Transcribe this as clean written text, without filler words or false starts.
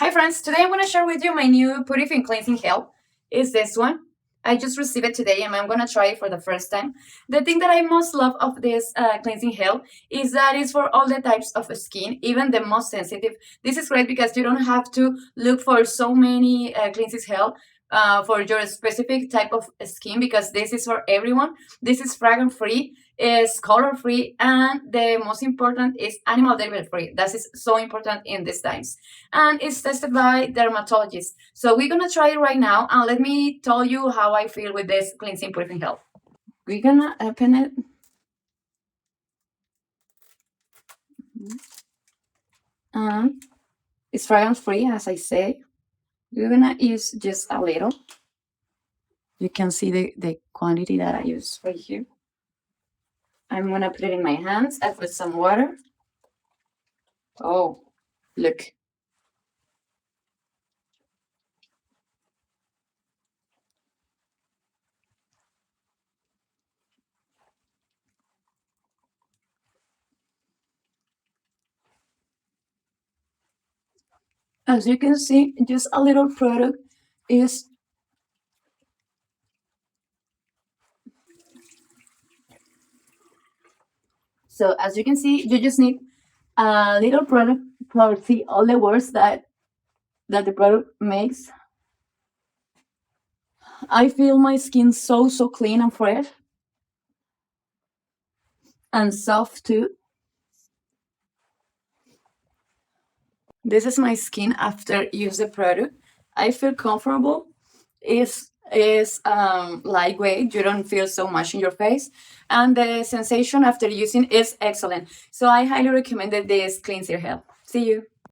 Hi friends, today I'm going to share with you my new Purifying cleansing gel. Is this one. I just received it today and I'm going to try it for the first time. The thing that I most love of this cleansing gel is that it's for all the types of skin, even the most sensitive. This is great because you don't have to look for so many cleansing gel for your specific type of skin, because this is for everyone. This is fragrance free, is color free, and the most important is animal derivative free. That is so important in these times, and it's tested by dermatologists. So we're gonna try it right now, and let me tell you how I feel with this cleansing purification gel. We're gonna open it. And it's fragrance free, as I say. We're gonna use just a little. You can see the quantity that I use right here. I'm gonna put it in my hands. I put some water. Oh, look. As you can see, just a little product is so as you can see, you just need a little product to see all the works that the product makes. I feel my skin so clean and fresh and soft too. This is my skin after use the product. I feel comfortable. Is lightweight. You don't feel so much in your face, and the sensation after using is excellent. So I highly recommend this cleanser gel. See you.